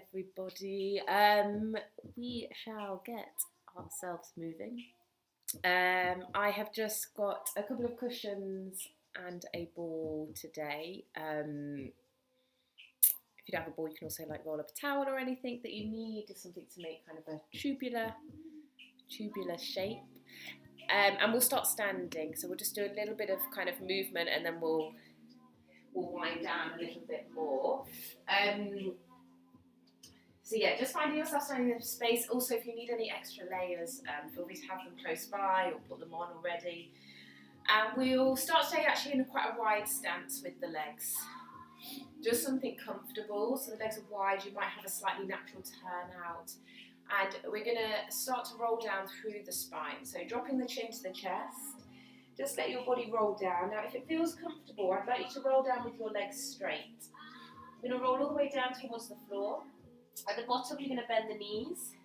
everybody. We shall get ourselves moving. I have just got a couple of cushions and a ball today. If you don't have a ball, you can also roll up a towel or anything that you need, just something to make kind of a tubular shape. And we'll start standing, so we'll just do a little bit of kind of movement, and then we'll wind down a little bit more. So yeah, just finding yourself standing in a space. Also, if you need any extra layers, feel free to have them close by or put them on already. And we'll start today actually in quite a wide stance with the legs. Just something comfortable, so the legs are wide, you might have a slightly natural turn out. And we're gonna start to roll down through the spine. So dropping the chin to the chest, just let your body roll down. Now if it feels comfortable, I'd like you to roll down with your legs straight. You're gonna roll all the way down towards the floor. At the bottom, you're going to bend the knees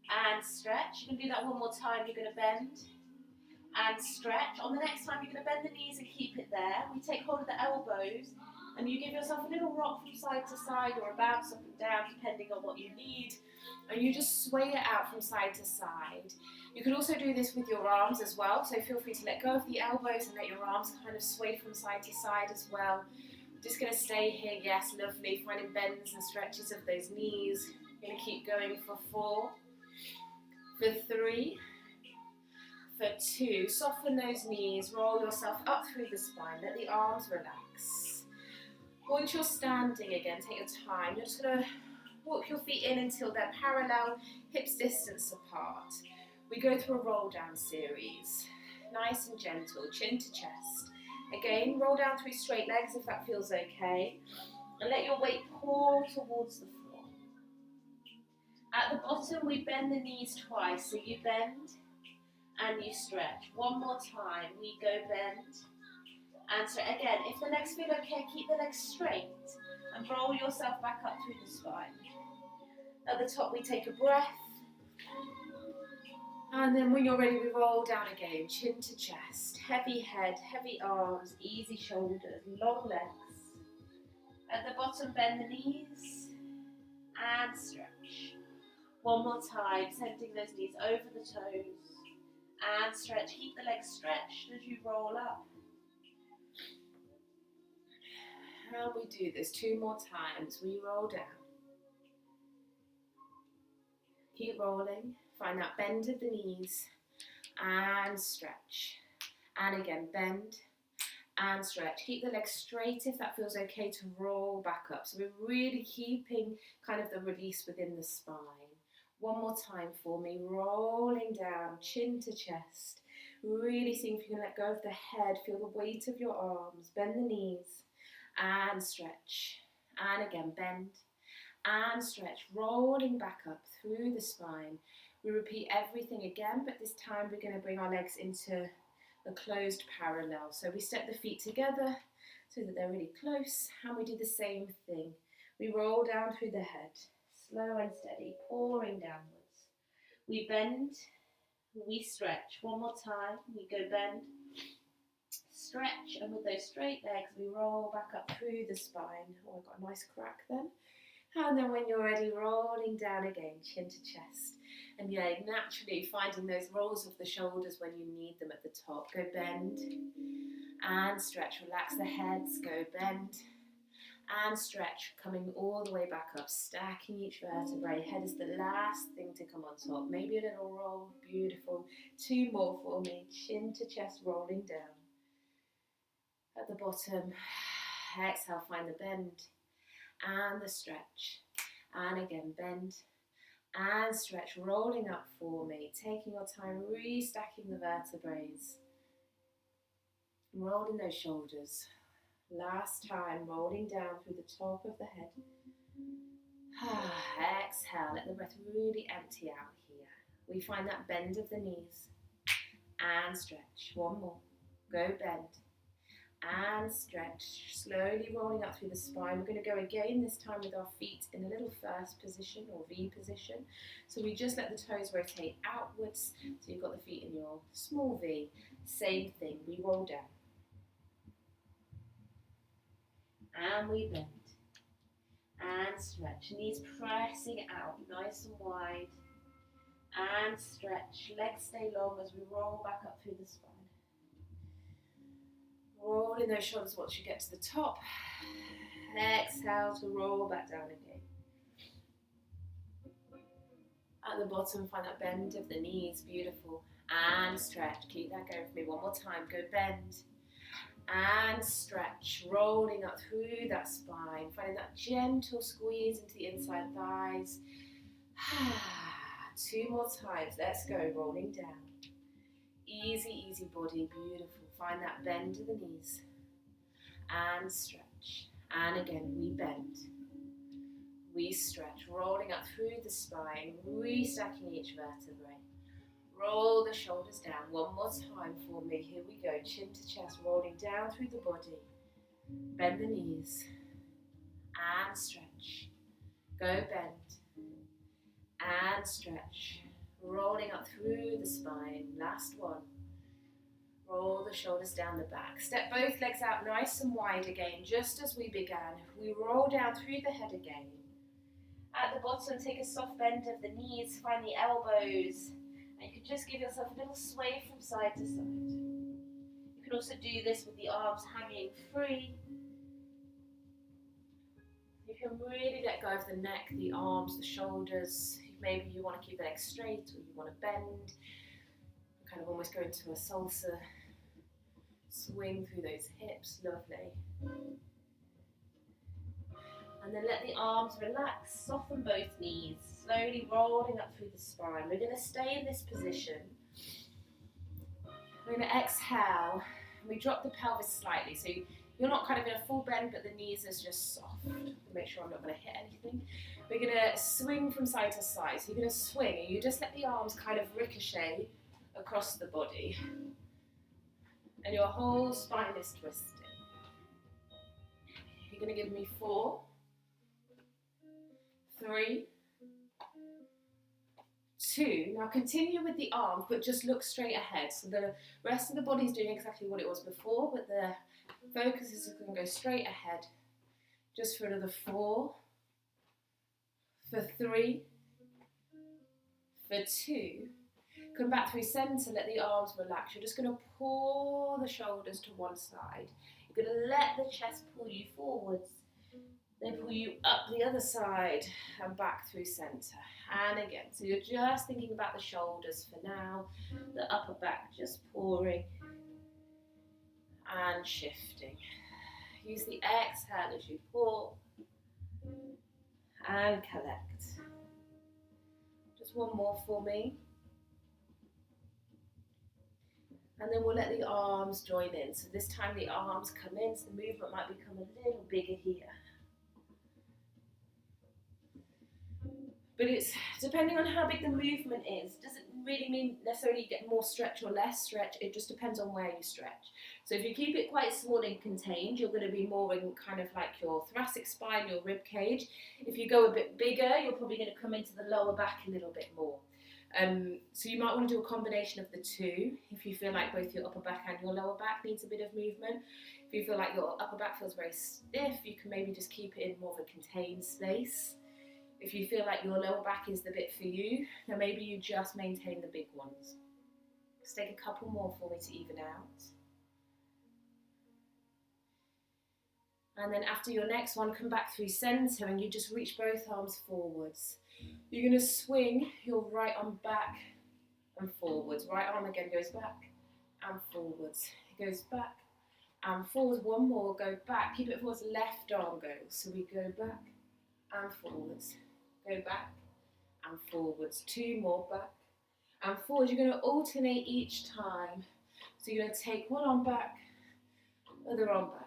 and stretch. You can do that one more time. You're going to bend and stretch. On the next time, you're going to bend the knees and keep it there. We take hold of the elbows and you give yourself a little rock from side to side or a bounce up and down depending on what you need. And you just sway it out from side to side. You can also do this with your arms as well. So feel free to let go of the elbows and let your arms kind of sway from side to side as well. Just going to stay here, yes, lovely, finding bends and stretches of those knees. Going to keep going for 4, for 3, for 2. Soften those knees, roll yourself up through the spine, let the arms relax. Once you're standing again, take your time. You're just going to walk your feet in until they're parallel, hips distance apart. We go through a roll down series, nice and gentle, chin to chest. Again, roll down through straight legs if that feels okay. And let your weight pour towards the floor. At the bottom, we bend the knees twice. So you bend and you stretch. One more time. We go bend and stretch. Again, if the legs feel okay, keep the legs straight and roll yourself back up through the spine. At the top, we take a breath. And then when you're ready, we roll down again, chin to chest, heavy head, heavy arms, easy shoulders, long legs. At the bottom, bend the knees and stretch. One more time, sending those knees over the toes and stretch. Keep the legs stretched as you roll up. And we do this 2 more times. We roll down. Keep rolling. Find that bend of the knees and stretch. And again, bend and stretch. Keep the legs straight if that feels okay to roll back up. So we're really keeping kind of the release within the spine. One more time for me. Rolling down, chin to chest. Really seeing if you can let go of the head. Feel the weight of your arms. Bend the knees and stretch. And again, bend and stretch. Rolling back up through the spine. We repeat everything again, but this time we're going to bring our legs into a closed parallel. So we step the feet together so that they're really close, and we do the same thing. We roll down through the head, slow and steady, pouring downwards. We bend, we stretch. One more time, we go bend, stretch, and with those straight legs, we roll back up through the spine. Oh, I've got a nice crack then. And then when you're ready, rolling down again, chin to chest. And yeah, naturally finding those rolls of the shoulders when you need them at the top. Go bend and stretch. Relax the heads. Go bend and stretch. Coming all the way back up. Stacking each vertebrae. Head is the last thing to come on top. Maybe a little roll. Beautiful. 2 more for me. Chin to chest, rolling down. At the bottom, exhale, find the bend and the stretch. And again, bend and stretch, rolling up for me, taking your time, restacking the vertebrae, rolling those shoulders. Last time, rolling down through the top of the head. Exhale, let the breath really empty out here. We find that bend of the knees and stretch. One more, go bend and stretch, slowly rolling up through the spine. We're going to go again, this time with our feet in a little first position or V position. So we just let the toes rotate outwards. So you've got the feet in your small V. Same thing, we roll down. And we bend. and stretch. Knees pressing out, nice and wide, and stretch. Legs stay long as we roll back up through the spine. Roll in those shoulders once you get to the top. Exhale to roll back down again. At the bottom, find that bend of the knees, beautiful. And stretch, keep that going for me one more time. Go bend and stretch, rolling up through that spine, finding that gentle squeeze into the inside thighs. 2 more times, let's go, rolling down. Easy, easy body, beautiful. Find that bend of the knees and stretch. And again, we bend. We stretch, rolling up through the spine, restacking each vertebrae. Roll the shoulders down. One more time for me. Here we go. Chin to chest, rolling down through the body. Bend the knees and stretch. Go bend and stretch. Rolling up through the spine. Last one. Roll the shoulders down the back. Step both legs out nice and wide again, just as we began. We roll down through the head again. At the bottom, take a soft bend of the knees, find the elbows, and you can just give yourself a little sway from side to side. You can also do this with the arms hanging free. You can really let go of the neck, the arms, the shoulders. Maybe you want to keep the legs straight or you want to bend. Kind of almost go into a salsa. Swing through those hips, lovely. And then let the arms relax, soften both knees, slowly rolling up through the spine. We're going to stay in this position. We're going to exhale, and we drop the pelvis slightly. So you're not kind of in a full bend, but the knees is just soft. Make sure I'm not going to hit anything. We're going to swing from side to side. So you're going to swing, and you just let the arms kind of ricochet across the body. And your whole spine is twisted. You're going to give me 4, 3, 2. Now continue with the arms, but just look straight ahead. So the rest of the body is doing exactly what it was before, but the focus is going to go straight ahead. Just for another 4, for 3, for 2. Come back through centre, let the arms relax. You're just going to pull the shoulders to one side. You're going to let the chest pull you forwards. Then pull you up the other side and back through centre. And again, so you're just thinking about the shoulders for now. The upper back just pouring and shifting. Use the exhale as you pull and collect. Just one more for me. And then we'll let the arms join in. So this time the arms come in, so the movement might become a little bigger here. But it's depending on how big the movement is. Doesn't really mean necessarily you get more stretch or less stretch. It just depends on where you stretch. So if you keep it quite small and contained, you're going to be more in kind of like your thoracic spine, your rib cage. If you go a bit bigger, you're probably going to come into the lower back a little bit more. So you might want to do a combination of the two. If you feel like both your upper back and your lower back needs a bit of movement. If you feel like your upper back feels very stiff, you can maybe just keep it in more of a contained space. If you feel like your lower back is the bit for you, then maybe you just maintain the big ones. Let's take a couple more for me to even out. And then after your next one, come back through centre and you just reach both arms forwards. You're going to swing your right arm back and forwards. Right arm again goes back and forwards. It goes back and forwards. One more, go back. Keep it forwards, left arm goes. So we go back and forwards. Go back and forwards. 2 more, back and forwards. You're going to alternate each time. So you're going to take one arm back, other arm back.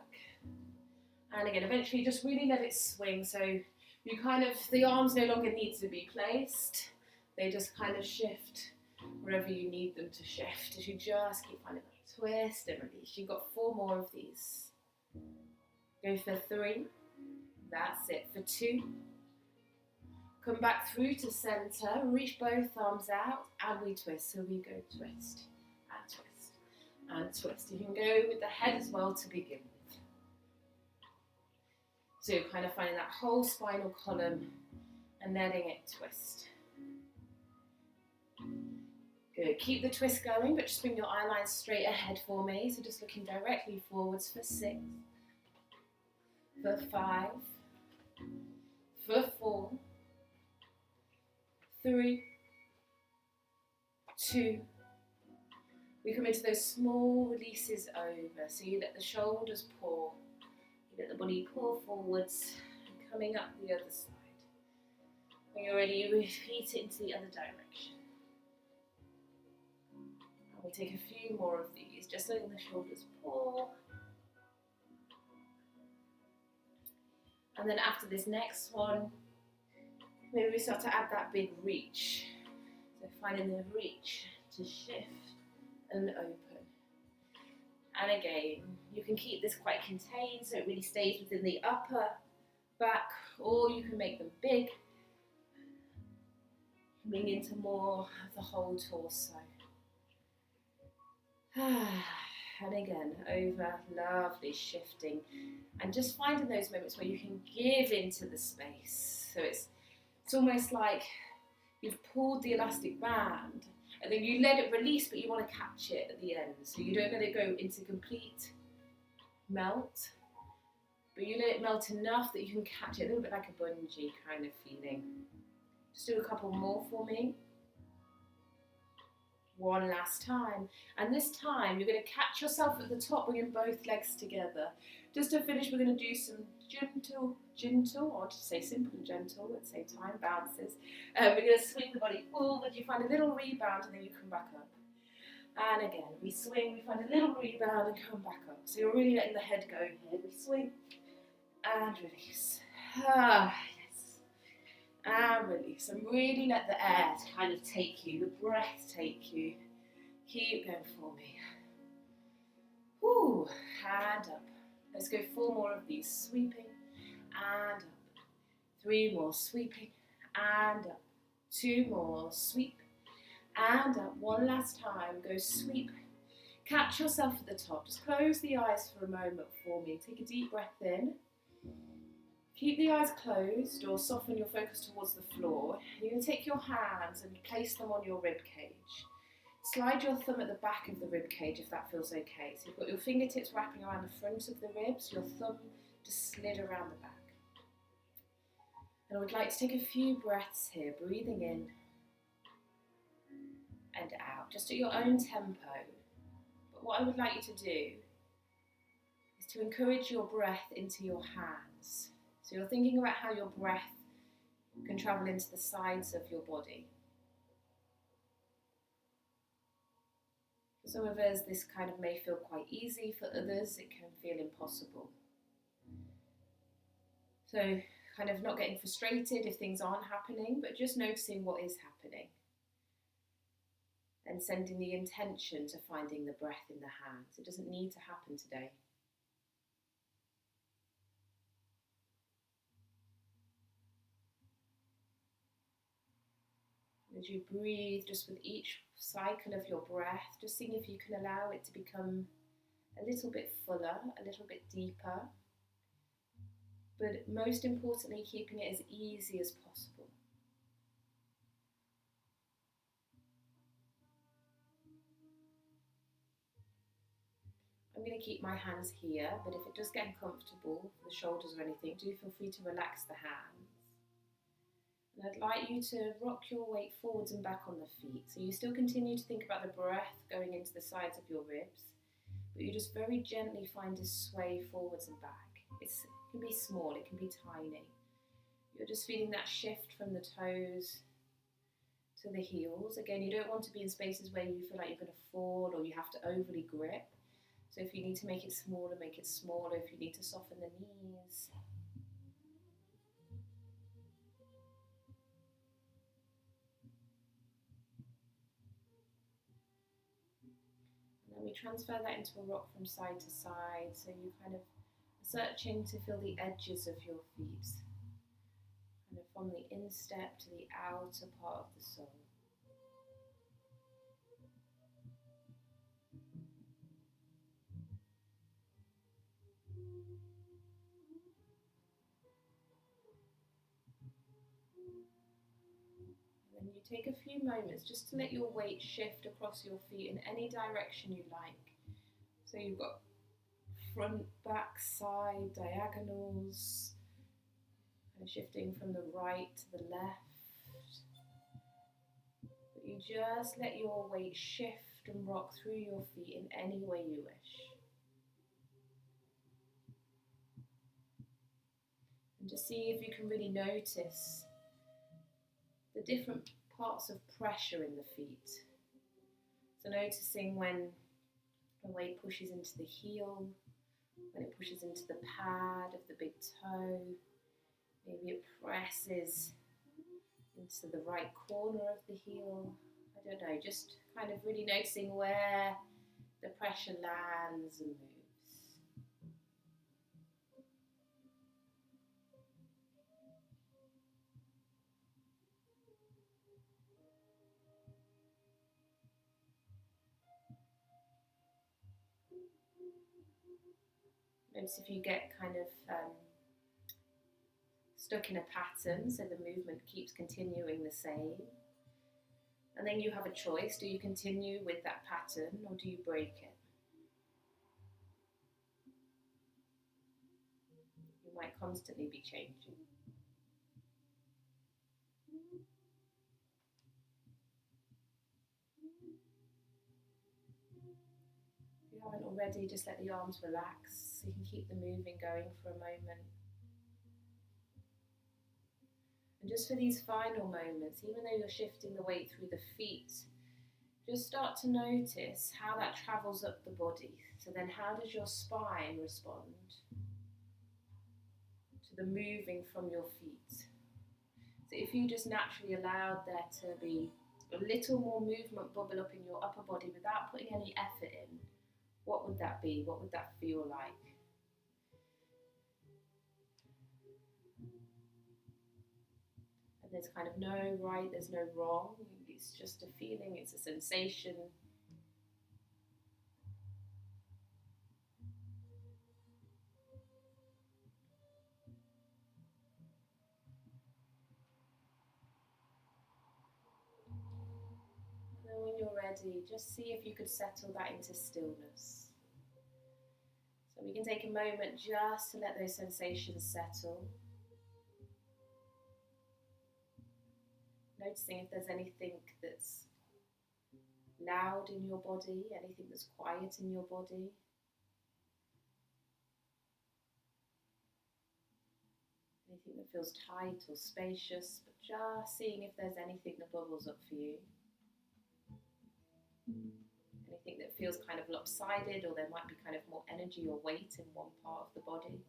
And again, eventually just really let it swing. So you kind of, the arms no longer need to be placed. They just kind of shift wherever you need them to shift. As you just keep finding that twist and release. You've got 4 more of these. Go for 3. That's it. For 2. Come back through to centre. Reach both arms out and we twist. So we go twist and twist and twist. You can go with the head as well to begin with. So kind of finding that whole spinal column and letting it twist. Good, keep the twist going, but just bring your eye lines straight ahead for me. So just looking directly forwards for 6, for 5, for 4, 3, 2. We come into those small releases over. So you let the shoulders pour, you let the body pour forwards, coming up the other side. When you're ready, you repeat it into the other direction. And we'll take a few more of these, just letting the shoulders pour. And then after this next one, maybe we start to add that big reach. So finding the reach to shift and open. And again, you can keep this quite contained so it really stays within the upper back, or you can make them big, coming into more of the whole torso. And again, over, lovely shifting, and just finding those moments where you can give into the space. So it's almost like you've pulled the elastic band and then you let it release, but you want to catch it at the end. So you don't let it go into complete melt, but you let it melt enough that you can catch it, a little bit like a bungee kind of feeling. Just do a couple more for me. One last time, and this time you're going to catch yourself at the top, bringing both legs together. Just to finish, we're going to do some gentle, or to say simple and gentle at the same time, bounces. We're going to swing the body forward, you find a little rebound, and then you come back up. And again, we swing, we find a little rebound, and come back up. So you're really letting the head go here. We swing, and release. Yes. And release, and really let the air kind of take you, the breath take you. Keep going for me. Whoo, hand up. Let's go 4 more of these, sweeping and up. 3 more, sweeping and up. 2 more, sweep and up. One last time, go sweep. Catch yourself at the top. Just close the eyes for a moment for me. Take a deep breath in. Keep the eyes closed or soften your focus towards the floor. You're going to take your hands and place them on your rib cage. Slide your thumb at the back of the rib cage if that feels okay. So you've got your fingertips wrapping around the front of the ribs, your thumb just slid around the back. And I would like to take a few breaths here, breathing in and out, just at your own tempo. But what I would like you to do is to encourage your breath into your hands. So you're thinking about how your breath can travel into the sides of your body. For some of us, this kind of may feel quite easy. For others, it can feel impossible. So kind of not getting frustrated if things aren't happening, but just noticing what is happening. And sending the intention to finding the breath in the hands. It doesn't need to happen today. As you breathe, just with each cycle of your breath, just seeing if you can allow it to become a little bit fuller, a little bit deeper, but most importantly, keeping it as easy as possible. I'm going to keep my hands here, but if it does get uncomfortable for the shoulders or anything, do feel free to relax the hands. And I'd like you to rock your weight forwards and back on the feet. So you still continue to think about the breath going into the sides of your ribs, but you just very gently find a sway forwards and back. It can be small, it can be tiny. You're just feeling that shift from the toes to the heels. Again, you don't want to be in spaces where you feel like you're going to fall or you have to overly grip. So if you need to make it smaller, make it smaller. If you need to soften the knees. We transfer that into a rock from side to side, so you kind of searching to feel the edges of your feet, kind of from the instep to the outer part of the sole. take a few moments just to let your weight shift across your feet in any direction you like. So you've got front, back, side, diagonals, and shifting from the right to the left. But you just let your weight shift and rock through your feet in any way you wish. And just see if you can really notice the different parts of pressure in the feet. So noticing when the weight pushes into the heel, when it pushes into the pad of the big toe, maybe it presses into the right corner of the heel. I don't know, just kind of really noticing where the pressure lands and moves. Notice if you get kind of stuck in a pattern, so the movement keeps continuing the same. And then you have a choice. Do you continue with that pattern or do you break it? You might constantly be changing. If you haven't already, just let the arms relax so you can keep the moving going for a moment. And just for these final moments, even though you're shifting the weight through the feet, just start to notice how that travels up the body. So then how does your spine respond to the moving from your feet? So if you just naturally allowed there to be a little more movement bubble up in your upper body without putting any effort in, what would that be? What would that feel like? And there's kind of no right, there's no wrong. It's just a feeling, it's a sensation. And then when you're ready, just see if you could settle that into stillness. So we can take a moment just to let those sensations settle. Noticing if there's anything that's loud in your body, anything that's quiet in your body. Anything that feels tight or spacious, but just seeing if there's anything that bubbles up for you. Anything that feels kind of lopsided, or there might be kind of more energy or weight in one part of the body.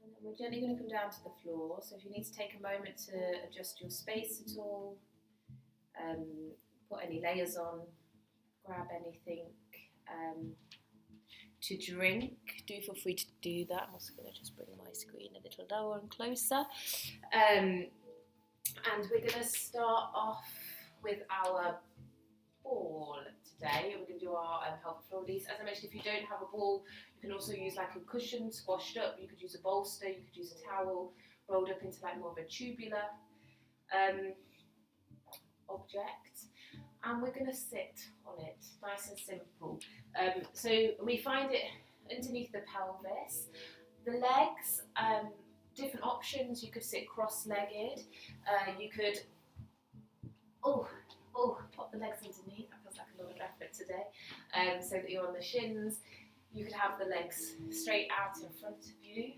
And then we're gently going to come down to the floor. So if you need to take a moment to adjust your space at all, put any layers on, grab anything to drink, do feel free to do that. I'm also going to just bring my screen a little lower and closer. And we're going to start off with our ball today. We're going to do our pelvic floor release. As I mentioned, if you don't have a ball, you can also use like a cushion squashed up. You could use a bolster, you could use a towel rolled up into like more of a tubular object. And we're going to sit on it, nice and simple. So we find it underneath the pelvis. The legs, different options. You could sit cross-legged. You could, pop the legs underneath. That feels like a lot of effort today. So that you're on the shins. You could have the legs straight out in front of you.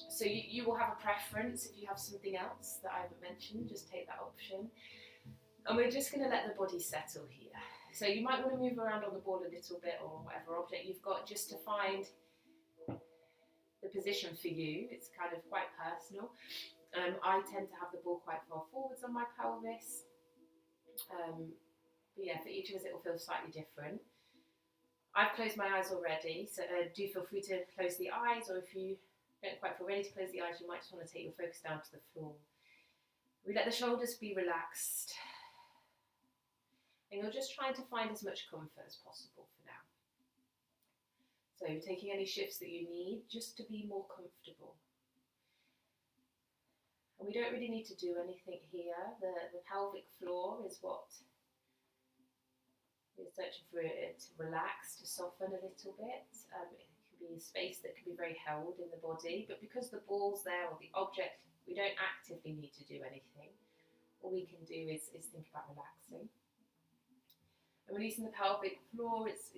So you will have a preference. If you have something else that I haven't mentioned, just take that option. And we're just going to let the body settle here. So you might want to move around on the ball a little bit, or whatever object you've got, just to find the position for you. It's kind of quite personal. I tend to have the ball quite far forwards on my pelvis. But yeah, for each of us it will feel slightly different. I've closed my eyes already, so do feel free to close the eyes, or if you don't quite feel ready to close the eyes, you might just want to take your focus down to the floor. We let the shoulders be relaxed. And you're just trying to find as much comfort as possible for now. So So taking any shifts that you need just to be more comfortable. And we don't really need to do anything here. The pelvic floor is what we're searching for it to relax, to soften a little bit. It can be a space that can be very held in the body, but because the ball's there or the object, we don't actively need to do anything. All we can do is think about relaxing. And releasing the pelvic floor, it's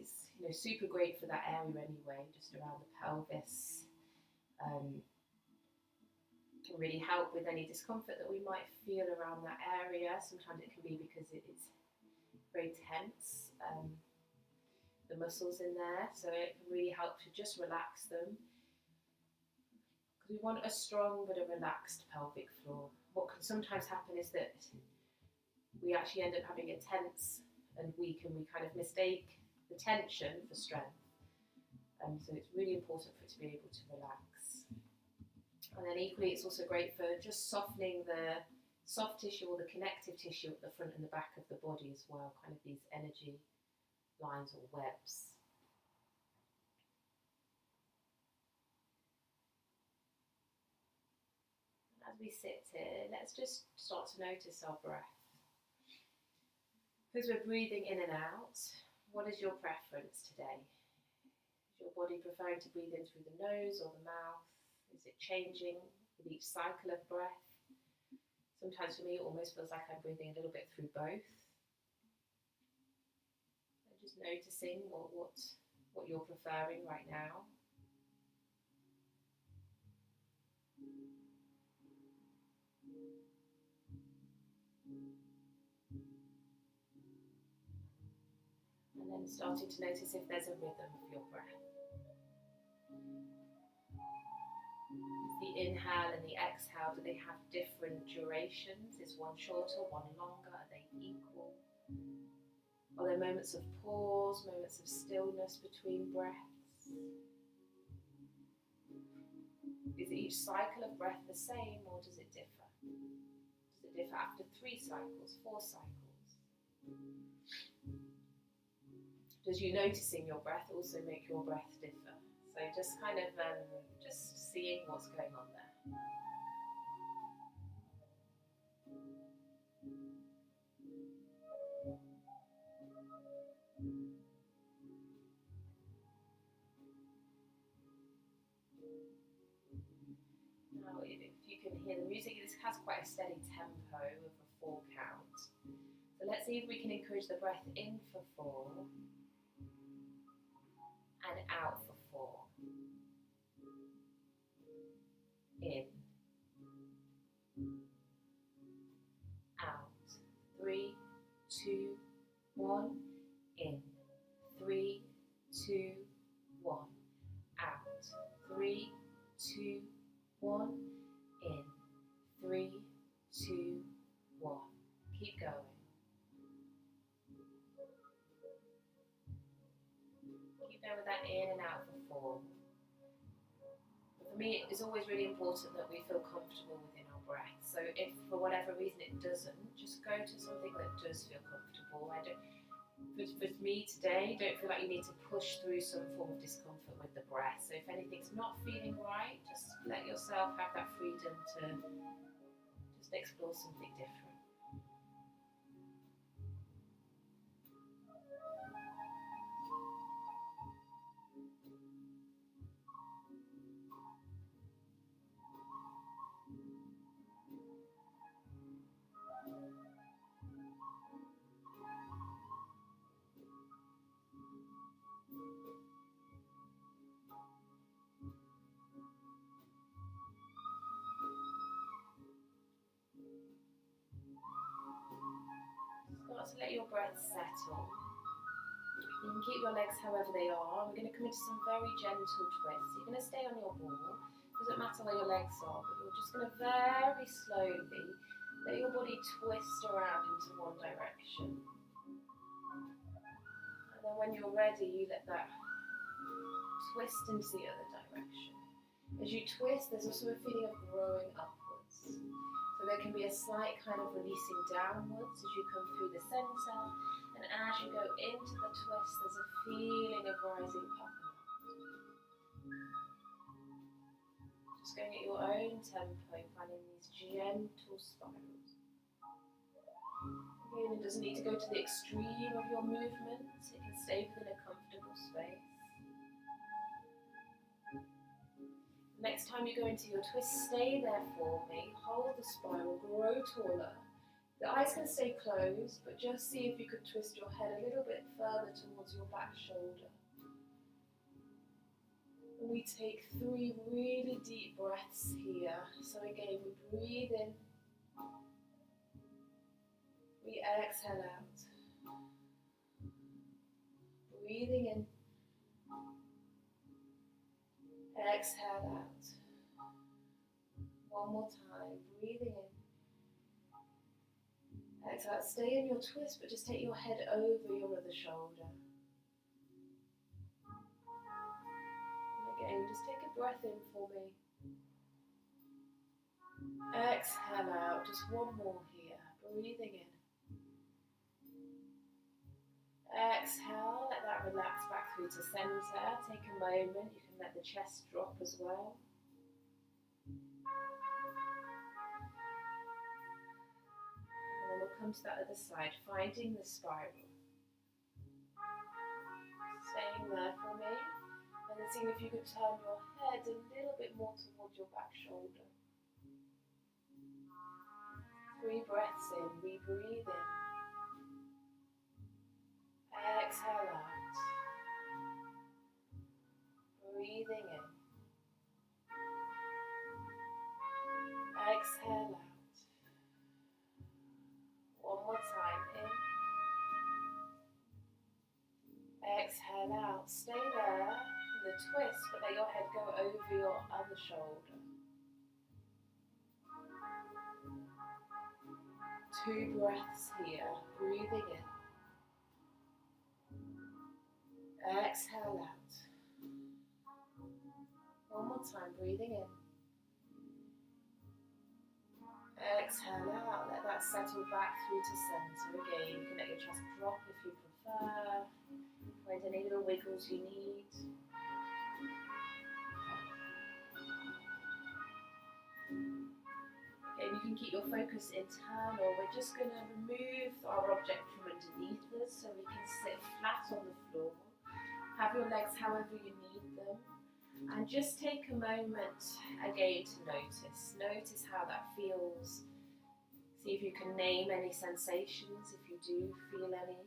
super great for that area anyway, just around the pelvis. Can really help with any discomfort that we might feel around that area. Sometimes it can be because it's very tense, the muscles in there, so it can really help to just relax them. Because we want a strong but a relaxed pelvic floor. What can sometimes happen is that we actually end up having a tense and weak, and we kind of mistake the tension for strength. So it's really important for it to be able to relax. And then equally, it's also great for just softening the soft tissue or the connective tissue at the front and the back of the body as well, kind of these energy lines or webs. As we sit here, let's just start to notice our breath. Because we're breathing in and out, what is your preference today? Is your body preferring to breathe in through the nose or the mouth? Is it changing with each cycle of breath? Sometimes for me it almost feels like I'm breathing a little bit through both. And just noticing what you're preferring right now. And then starting to notice if there's a rhythm of your breath. The inhale and the exhale, do they have different durations? Is one shorter, one longer? Are they equal? Are there moments of pause, moments of stillness between breaths? Is each cycle of breath the same, or does it differ? Does it differ after 3 cycles, 4 cycles? Does you noticing your breath also make your breath differ? So just kind of just seeing what's going on there. Now, if you can hear the music, this has quite a steady tempo of a 4 count. So let's see if we can encourage the breath in for 4 and out for 4. In, out, 3, 2, 1, in, 3, 2, 1, out, 3, 2, 1, in, 3, 2, 1. Keep going. Keep going with that in and out for 4. For me, it's always really important that we feel comfortable within our breath. So if for whatever reason it doesn't, just go to something that does feel comfortable. For me today, don't feel like you need to push through some form of discomfort with the breath. So if anything's not feeling right, just let yourself have that freedom to just explore something different. Start to let your breath settle. You can keep your legs however they are. We're going to come into some very gentle twists. You're going to stay on your ball. Doesn't matter where your legs are, but you're just going to very slowly let your body twist around into one direction. And then when you're ready, you let that twist into the other direction. As you twist, there's also a feeling of growing upwards. So there can be a slight kind of releasing downwards as you come through the centre, and as you go into the twist, there's a feeling of rising up and up. Just going at your own tempo, finding these gentle spirals. Again, it doesn't need to go to the extreme of your movements, it can stay within a comfortable space. Next time you go into your twist, stay there for me, hold the spiral, grow taller. The eyes can stay closed, but just see if you could twist your head a little bit further towards your back shoulder. And we take 3 really deep breaths here. So again, we breathe in, we exhale out. Breathing in, exhale out. One more time, breathing in. Exhale out. Stay in your twist, but just take your head over your other shoulder. And again, just take a breath in for me. Exhale out. Just one more here. Breathing in. Exhale. Let that relax back through to center. Take a moment. You can let the chest drop as well. And then we'll come to that other side, finding the spiral. Staying there for me. And then seeing if you could turn your head a little bit more towards your back shoulder. 3 breaths in. We breathe in. Exhale out. Breathing in. Exhale out. One more time, in. Exhale out. Stay there in the twist, but let your head go over your other shoulder. 2 breaths here. Breathing in. Exhale out. One more time, breathing in. Exhale out, let that settle back through to center. Again, you can let your chest drop if you prefer. Find any little wiggles you need. Again, you can keep your focus internal. We're just going to remove our object from underneath us so we can sit flat on the floor. Have your legs however you need them. And just take a moment again to notice. Notice how that feels. See if you can name any sensations, if you do feel any.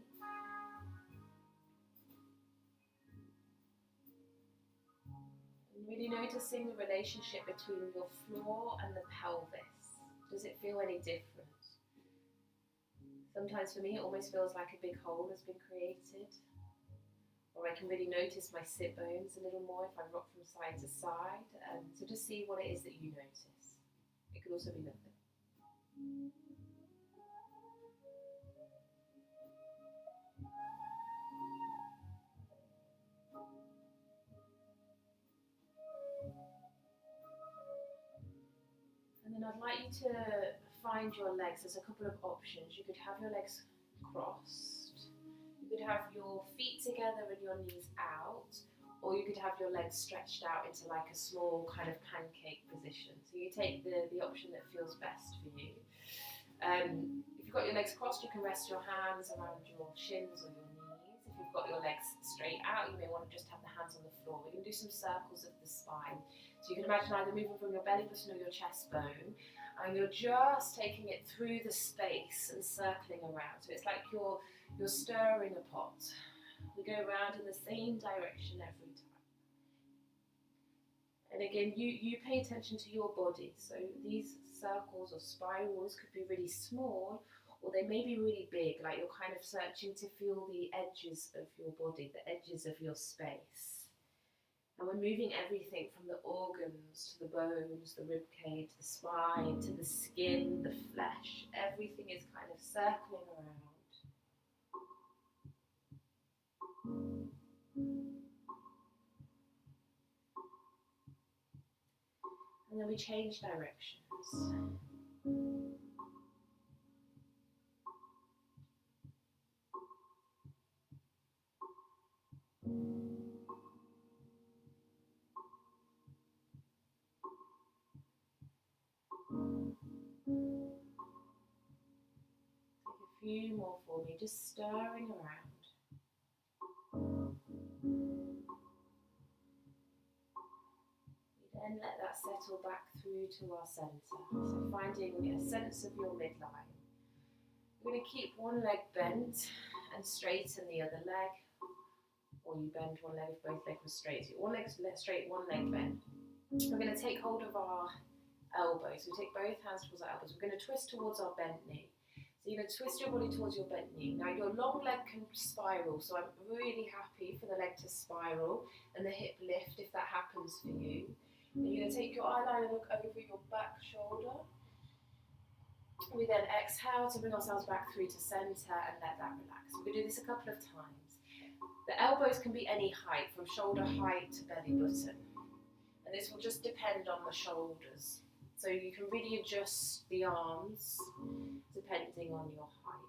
And really noticing the relationship between your floor and the pelvis. Does it feel any different? Sometimes for me it almost feels like a big hole has been created. Or I can really notice my sit bones a little more if I rock from side to side. So just see what it is that you notice. It could also be nothing. And then I'd like you to find your legs. There's a couple of options. You could have your legs crossed. You could have your feet together and your knees out, or you could have your legs stretched out into like a small kind of pancake position. So you take the option that feels best for you. If you've got your legs crossed, you can rest your hands around your shins or your knees. If you've got your legs straight out, you may want to just have the hands on the floor. We can do some circles of the spine. So you can imagine either moving from your belly button or your chest bone, and you're just taking it through the space and circling around. So it's like you're stirring a pot. We go around in the same direction every time. And again, you pay attention to your body. So these circles or spirals could be really small, or they may be really big, like you're kind of searching to feel the edges of your body, the edges of your space. And we're moving everything from the organs to the bones, the ribcage, the spine, to the skin, the flesh. Everything is kind of circling around. And then we change directions. few more for me, just stirring around. Then let that settle back through to our centre. So finding a sense of your midline. We're going to keep one leg bent and straighten the other leg. Or you bend one leg if both legs were straight. So one leg straight, one leg bent. We're going to take hold of our elbows. We take both hands towards our elbows. We're going to twist towards our bent knee. So you're going to twist your body towards your bent knee. Now your long leg can spiral, so I'm really happy for the leg to spiral and the hip lift if that happens for you. And you're going to take your eyeliner and look over your back shoulder. We then exhale to bring ourselves back through to centre and let that relax. We're going to do this a couple of times. The elbows can be any height, from shoulder height to belly button. And this will just depend on the shoulders. So you can really adjust the arms depending on your height.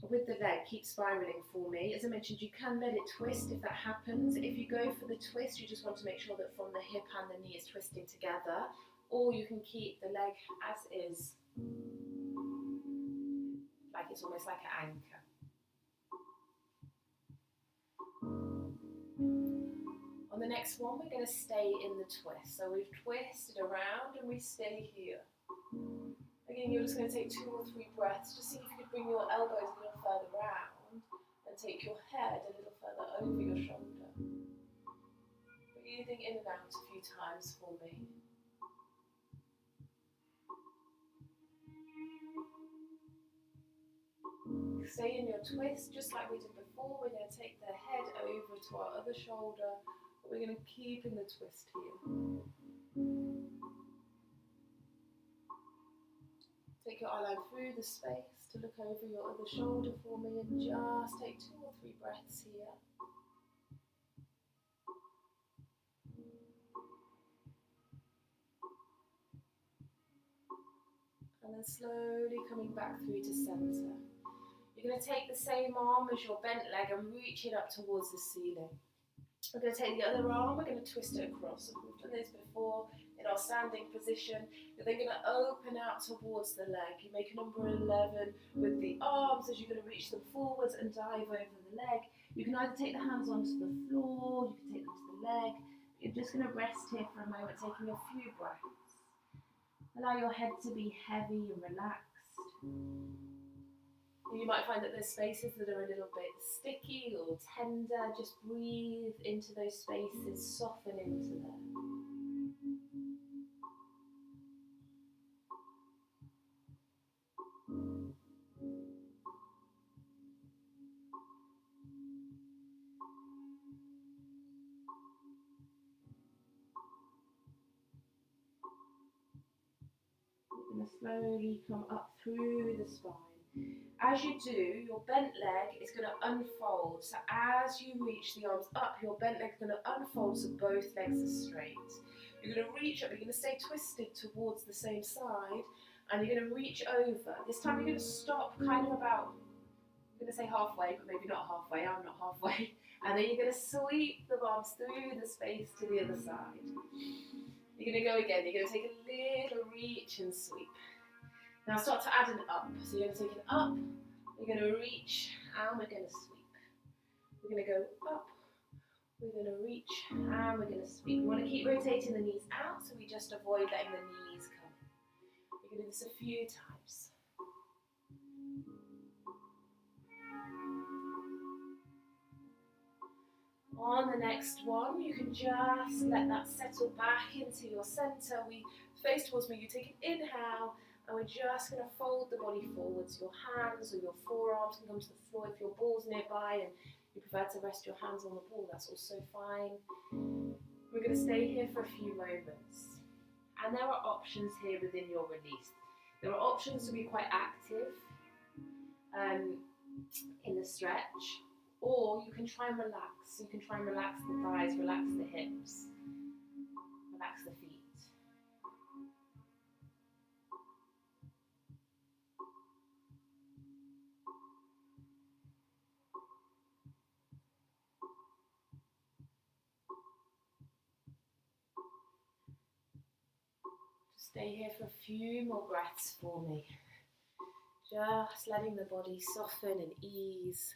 With the leg, keep spiraling for me. As I mentioned, you can let it twist if that happens. If you go for the twist, you just want to make sure that from the hip and the knee is twisting together. Or you can keep the leg as is, like it's almost like an anchor. On the next one, we're going to stay in the twist. So we've twisted around and we stay here. Again, you're just going to take 2 or 3 breaths. Just see if you could bring your elbows a little further round and take your head a little further over your shoulder. Breathing in and out a few times for me. Stay in your twist just like we did before. We're going to take the head over to our other shoulder. But we're going to keep in the twist here. Take your eyeline through the space to look over your other shoulder for me and just take 2 or 3 breaths here. And then slowly coming back through to centre. You're going to take the same arm as your bent leg and reach it up towards the ceiling. We're going to take the other arm, we're going to twist it across. So we've done this before in our standing position. You're then going to open out towards the leg. You make a number 11 with the arms as you're going to reach them forwards and dive over the leg. You can either take the hands onto the floor, you can take them to the leg. You're just going to rest here for a moment, taking a few breaths. Allow your head to be heavy and relaxed. You might find that there's spaces that are a little bit sticky or tender. Just breathe into those spaces, soften into them. You're going to slowly come up through the spine. As you do, your bent leg is going to unfold. So as you reach the arms up, your bent leg is going to unfold so both legs are straight. You're going to reach up, you're going to stay twisted towards the same side, and you're going to reach over. This time you're going to stop kind of about, I'm going to say halfway, but maybe not halfway, I'm not halfway. And then you're going to sweep the arms through the space to the other side. You're going to go again, you're going to take a little reach and sweep. Now start to add an up. So you're going to take an up, we're going to reach, and we're going to sweep. We're going to go up, we're going to reach, and we're going to sweep. We want to keep rotating the knees out, so we just avoid letting the knees come. We're going to do this a few times. On the next one, you can just let that settle back into your centre. We face towards me, you take an inhale, and we're just going to fold the body forwards. Your hands or your forearms can come to the floor. If your ball's nearby and you prefer to rest your hands on the ball, that's also fine. We're going to stay here for a few moments. And there are options here within your release. There are options to be quite active in the stretch, or you can try and relax. You can try and relax the thighs, relax the hips, relax the feet. Stay here for a few more breaths for me. Just letting the body soften and ease.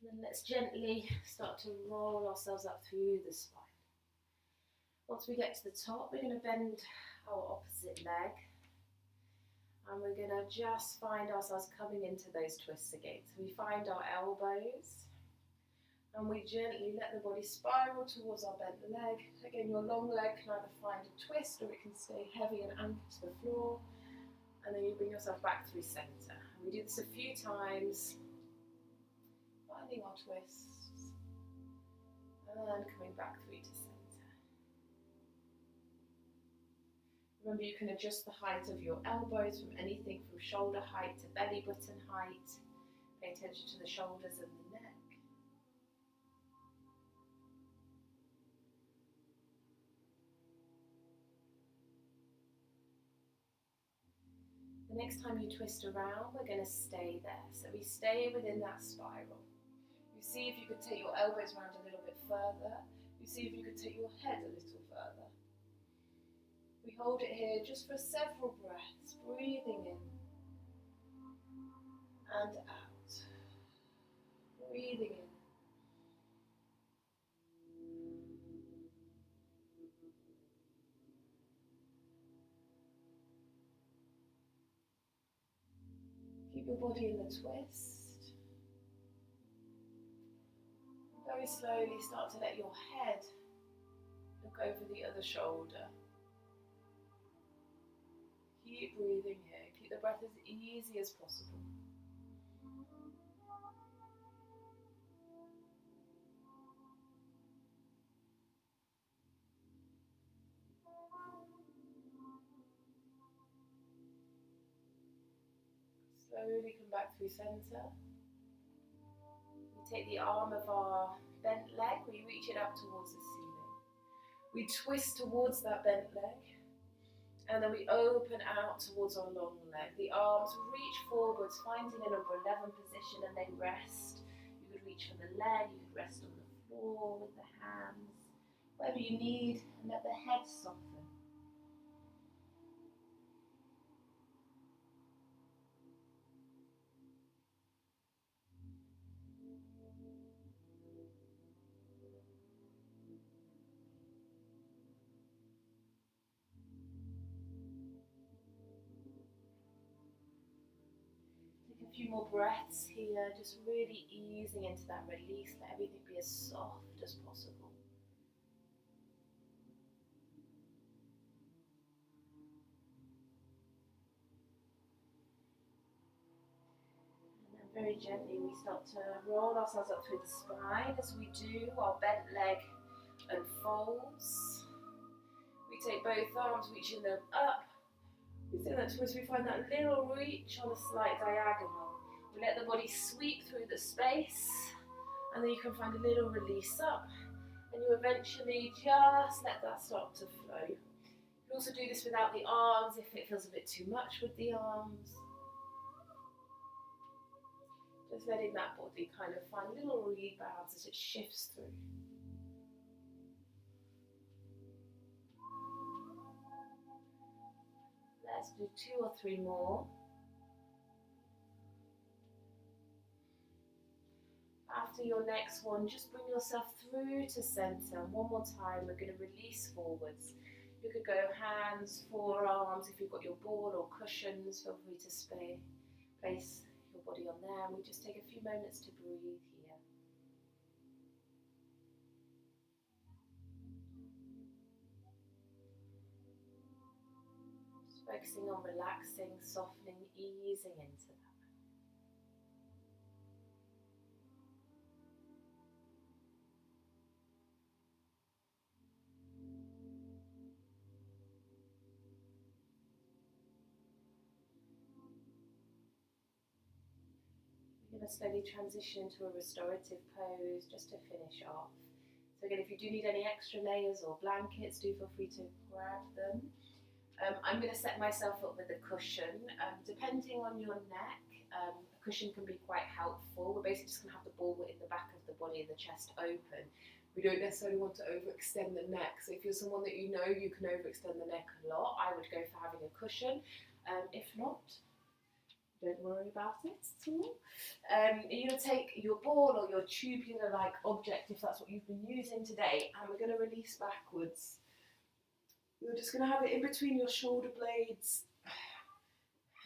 And then let's gently start to roll ourselves up through the spine. Once we get to the top, we're going to bend our opposite leg. And we're going to just find ourselves coming into those twists again. So we find our elbows. And we gently let the body spiral towards our bent leg. Again, your long leg can either find a twist or it can stay heavy and anchored to the floor. And then you bring yourself back through center. And we do this a few times, finding our twists, and then coming back through to center. Remember, you can adjust the height of your elbows from anything from shoulder height to belly button height. Pay attention to the shoulders and the neck. The next time you twist around, we're going to stay there. So we stay within that spiral. You see if you could take your elbows around a little bit further. You see if you could take your head a little further. We hold it here just for several breaths, breathing in and out. Breathing in. Keep your body in the twist. Very slowly start to let your head look over the other shoulder. Keep breathing here. Keep the breath as easy as possible. Slowly come back through center. We take the arm of our bent leg, we reach it up towards the ceiling. We twist towards that bent leg, and then we open out towards our long leg. The arms reach forwards, finding an number 11 position, and they rest. You could reach for the leg, you could rest on the floor with the hands, whatever you need, and let the head soften. A few more breaths here, just really easing into that release. Let everything be as soft as possible. And then very gently we start to roll ourselves up through the spine. As we do, our bent leg unfolds. We take both arms, reaching them up. Within that twist, we find that little reach on a slight diagonal. We let the body sweep through the space, and then you can find a little release up, and you eventually just let that start to flow. You can also do this without the arms if it feels a bit too much with the arms. Just letting that body kind of find little rebounds as it shifts through. Let's do 2 or 3 more. After your next one, just bring yourself through to center. One more time, we're going to release forwards. You could go hands, forearms, if you've got your ball or cushions, feel free to place your body on there. And we just take a few moments to breathe here. Just focusing on relaxing, softening, easing into that. We're going to slowly transition into a restorative pose just to finish off. So again, if you do need any extra layers or blankets, do feel free to grab them. I'm going to set myself up with a cushion. Depending on your neck, a cushion can be quite helpful. We're basically just going to have the ball in the back of the body and the chest open. We don't necessarily want to overextend the neck. So if you're someone that you know you can overextend the neck a lot, I would go for having a cushion. If not, don't worry about it at all. You're going to take your ball or your tubular-like object, if that's what you've been using today, and we're going to release backwards. You're just going to have it in between your shoulder blades.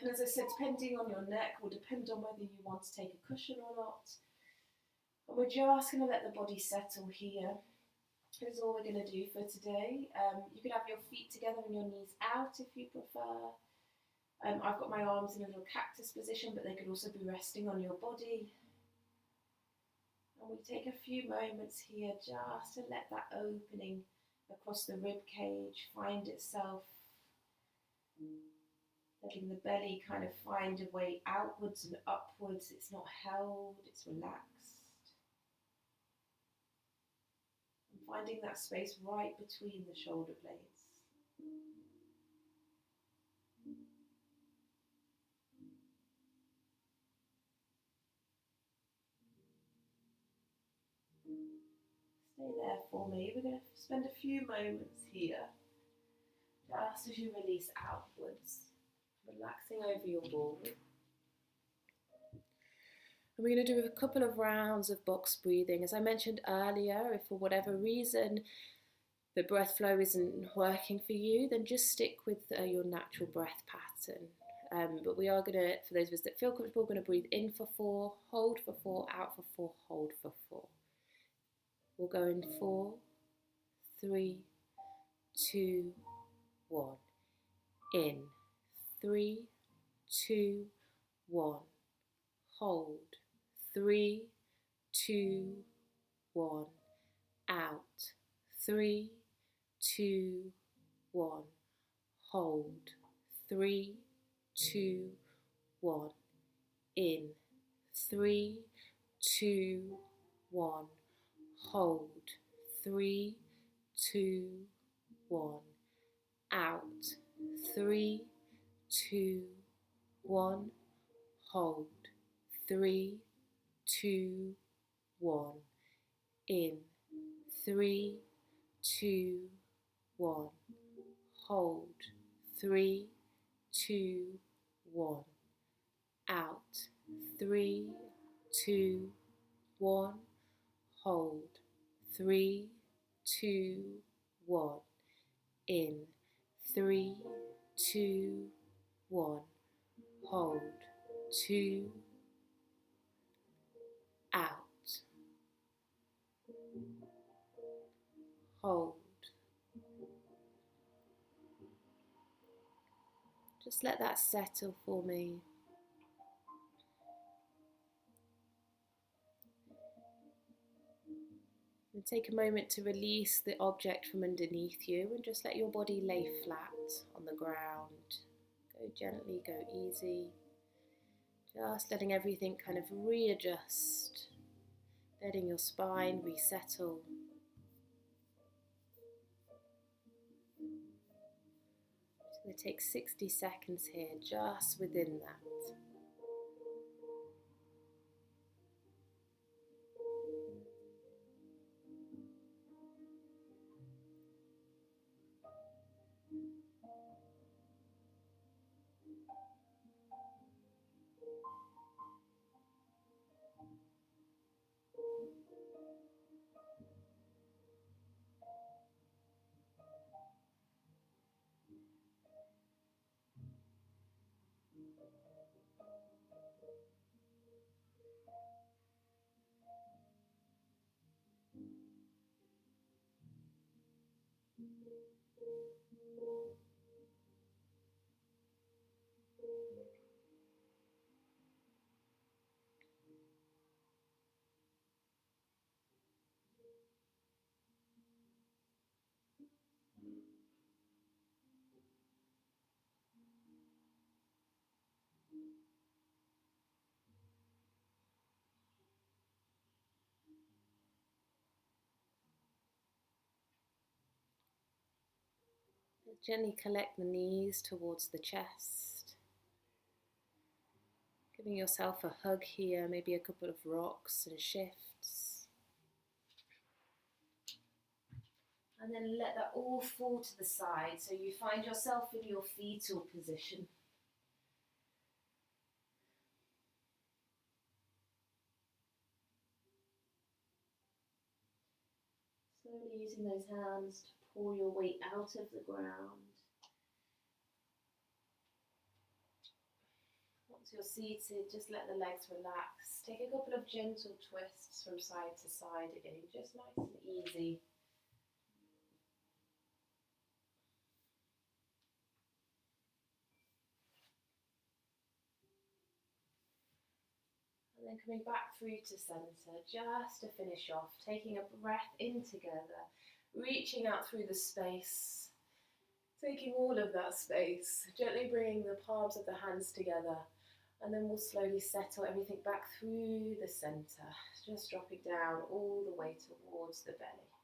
And as I said, depending on your neck will depend on whether you want to take a cushion or not. And we're just going to let the body settle here. This is all we're going to do for today. You can have your feet together and your knees out if you prefer. I've got my arms in a little cactus position, but they could also be resting on your body. And we take a few moments here just to let that opening across the rib cage find itself, letting the belly kind of find a way outwards and upwards. It's not held, it's relaxed. And finding that space right between the shoulder blades. Stay there for me. We're going to spend a few moments here, just as you release outwards, relaxing over your ball. And we're going to do a couple of rounds of box breathing. As I mentioned earlier, if for whatever reason the breath flow isn't working for you, then just stick with your natural breath pattern. But we are going to, for those of us that feel comfortable, going to breathe in for 4, hold for 4, out for 4, hold for 4. We'll go in 4, 3, 2, 1. In 3, 2, 1. Hold 3, 2, 1. Out 3, 2, 1. Hold 3, 2, 1. In 3, 2, 1. Hold 3, 2, 1. Out 3, 2, 1. Hold 3, 2, 1. In 3, 2, 1. Hold 3, 2, 1. Out 3, 2, 1. Hold 3, 2, 1. In 3, 2, 1. Hold 2, out. Hold. Just let that settle for me. And take a moment to release the object from underneath you and just let your body lay flat on the ground. Go gently, go easy. Just letting everything kind of readjust. Letting your spine resettle. Just going to take 60 seconds here, just within that. Gently collect the knees towards the chest. Giving yourself a hug here, maybe a couple of rocks and shifts. And then let that all fall to the side so you find yourself in your fetal position. Slowly using those hands to pull your weight out of the ground. Once you're seated, just let the legs relax. Take a couple of gentle twists from side to side again, just nice and easy. And then coming back through to centre, just to finish off, taking a breath in together, reaching out through the space, taking all of that space, gently bringing the palms of the hands together, and then we'll slowly settle everything back through the centre, just dropping down all the way towards the belly.